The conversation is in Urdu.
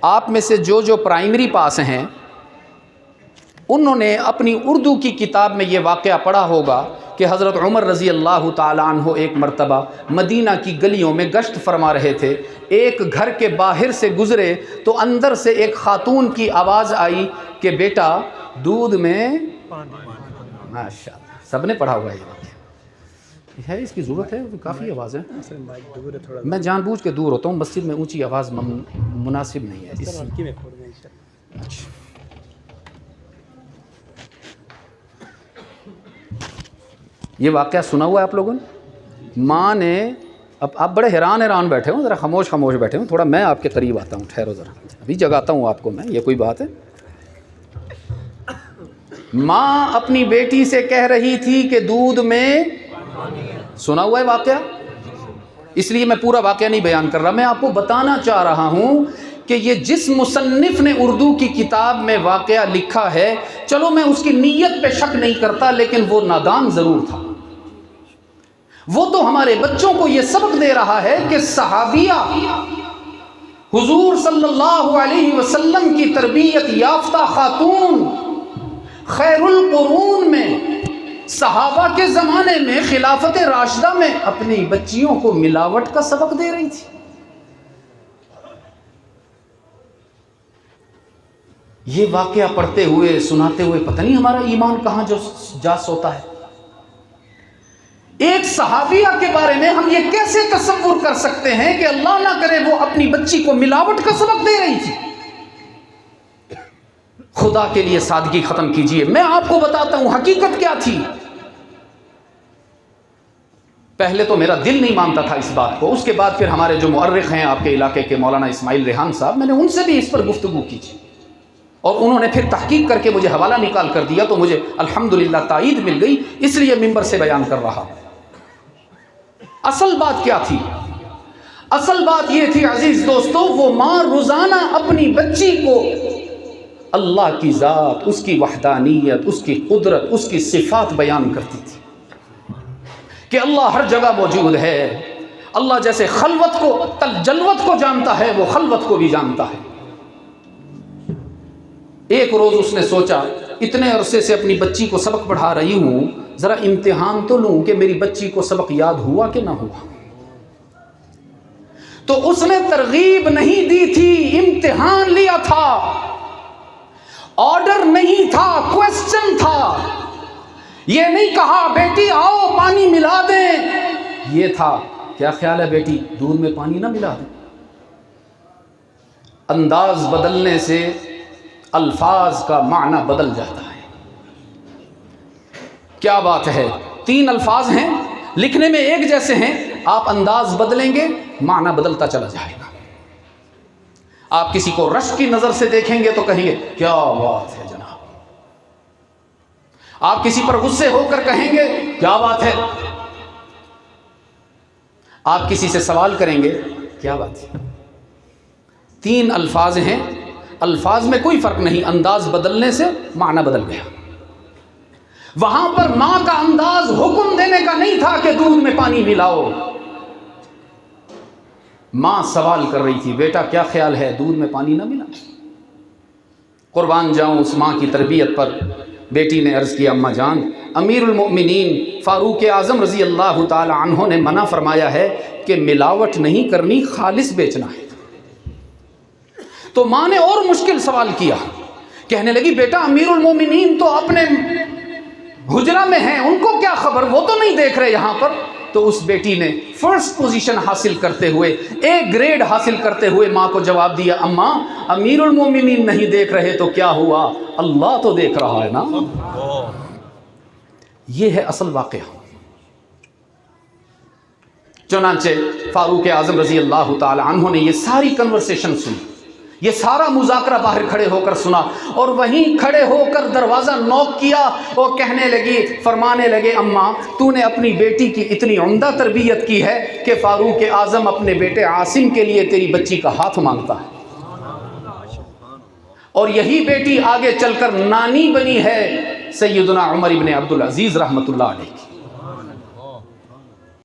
آپ میں سے جو پرائمری پاس ہیں انہوں نے اپنی اردو کی کتاب میں یہ واقعہ پڑھا ہوگا کہ حضرت عمر رضی اللہ تعالیٰ عنہ ایک مرتبہ مدینہ کی گلیوں میں گشت فرما رہے تھے. ایک گھر کے باہر سے گزرے تو اندر سے ایک خاتون کی آواز آئی کہ بیٹا دودھ میں ماشاء اللہ سب نے پڑھا ہوگا یہ واقعہ ہے. اس کی ضرورت ہے کافی آواز ہے. میں جان بوجھ کے دور ہوتا ہوں, مسجد میں اونچی آواز مناسب نہیں ہے. اچھا یہ واقعہ سنا ہوا ہے آپ لوگوں نے. ماں نے اب آپ بڑے حیران بیٹھے ہوں, ذرا خاموش بیٹھے ہوں, تھوڑا میں آپ کے قریب آتا ہوں, ٹھہرو ذرا, ابھی جگاتا ہوں آپ کو میں, یہ کوئی بات ہے. ماں اپنی بیٹی سے کہہ رہی تھی کہ دودھ میں, سنا ہوا ہے واقعہ, اس لیے میں پورا واقعہ نہیں بیان کر رہا, میں آپ کو بتانا چاہ رہا ہوں کہ یہ جس مصنف نے اردو کی کتاب میں واقعہ لکھا ہے, چلو میں اس کی نیت پہ شک نہیں کرتا, لیکن وہ نادان ضرور تھا. وہ تو ہمارے بچوں کو یہ سبق دے رہا ہے کہ صحابیہ حضور صلی اللہ علیہ وسلم کی تربیت یافتہ خاتون خیر القرون میں صحابہ کے زمانے میں خلافت راشدہ میں اپنی بچیوں کو ملاوٹ کا سبق دے رہی تھی. یہ واقعہ پڑھتے ہوئے سناتے ہوئے پتہ نہیں ہمارا ایمان کہاں جو جا سوتا ہے. ایک صحابیہ کے بارے میں ہم یہ کیسے تصور کر سکتے ہیں کہ اللہ نہ کرے وہ اپنی بچی کو ملاوٹ کا سبق دے رہی تھی. خدا کے لیے سادگی ختم کیجئے. میں آپ کو بتاتا ہوں حقیقت کیا تھی. پہلے تو میرا دل نہیں مانتا تھا اس بات کو, اس کے بعد پھر ہمارے جو مؤرخ ہیں آپ کے علاقے کے مولانا اسماعیل ریحان صاحب, میں نے ان سے بھی اس پر گفتگو کی تھی اور انہوں نے پھر تحقیق کر کے مجھے حوالہ نکال کر دیا, تو مجھے الحمدللہ تائید مل گئی, اس لیے منبر سے بیان کر رہا ہوں. اصل بات کیا تھی؟ اصل بات یہ تھی عزیز دوستو, وہ ماں روزانہ اپنی بچی کو اللہ کی ذات, اس کی وحدانیت, اس کی قدرت, اس کی صفات بیان کرتی تھی کہ اللہ ہر جگہ موجود ہے. اللہ جیسے خلوت کو جلوت کو جانتا ہے, وہ خلوت کو بھی جانتا ہے. ایک روز اس نے سوچا اتنے عرصے سے اپنی بچی کو سبق پڑھا رہی ہوں, ذرا امتحان تو لوں کہ میری بچی کو سبق یاد ہوا کہ نہ ہوا. تو اس نے ترغیب نہیں دی تھی, امتحان لیا تھا. آرڈر نہیں تھا, کوسچن تھا. یہ نہیں کہا بیٹی آؤ پانی ملا دیں, یہ تھا کیا خیال ہے بیٹی دودھ میں پانی نہ ملا دیں. انداز بدلنے سے الفاظ کا معنی بدل جاتا ہے. کیا بات ہے, 3 الفاظ ہیں, لکھنے میں ایک جیسے ہیں, آپ انداز بدلیں گے معنی بدلتا چلا جائے گا. آپ کسی کو رشک کی نظر سے دیکھیں گے تو کہیں گے کیا بات ہے جناب. آپ کسی پر غصے ہو کر کہیں گے کیا بات ہے. آپ کسی سے سوال کریں گے کیا بات ہے. 3 الفاظ ہیں, الفاظ میں کوئی فرق نہیں, انداز بدلنے سے معنی بدل گیا. وہاں پر ماں کا انداز حکم دینے کا نہیں تھا کہ دودھ میں پانی ملاؤ. ماں سوال کر رہی تھی بیٹا کیا خیال ہے دودھ میں پانی نہ ملا. قربان جاؤں اس ماں کی تربیت پر. بیٹی نے عرض کیا اماں جان, امیر المؤمنین فاروق اعظم رضی اللہ تعالی عنہ نے منع فرمایا ہے کہ ملاوٹ نہیں کرنی, خالص بیچنا ہے. تو ماں نے اور مشکل سوال کیا, کہنے لگی بیٹا امیر المومنین تو اپنے حجرہ میں ہیں, ان کو کیا خبر, وہ تو نہیں دیکھ رہے یہاں پر. تو اس بیٹی نے فرسٹ پوزیشن حاصل کرتے ہوئے, ایک گریڈ حاصل کرتے ہوئے ماں کو جواب دیا اماں امیر المومنین نہیں دیکھ رہے تو کیا ہوا, اللہ تو دیکھ رہا ہے نا. یہ ہے اصل واقعہ. چنانچہ فاروق اعظم رضی اللہ تعالی عنہ نے یہ ساری کنورسیشن سنی, یہ سارا مذاکرہ باہر کھڑے ہو کر سنا, اور وہیں کھڑے ہو کر دروازہ نوک کیا اور کہنے لگی, فرمانے لگے اماں تو نے اپنی بیٹی کی اتنی عمدہ تربیت کی ہے کہ فاروق اعظم اپنے بیٹے عاصم کے لیے تیری بچی کا ہاتھ مانگتا ہے, اور یہی بیٹی آگے چل کر نانی بنی ہے سیدنا عمر ابن عبدالعزیز رحمۃ اللہ علیہ کی.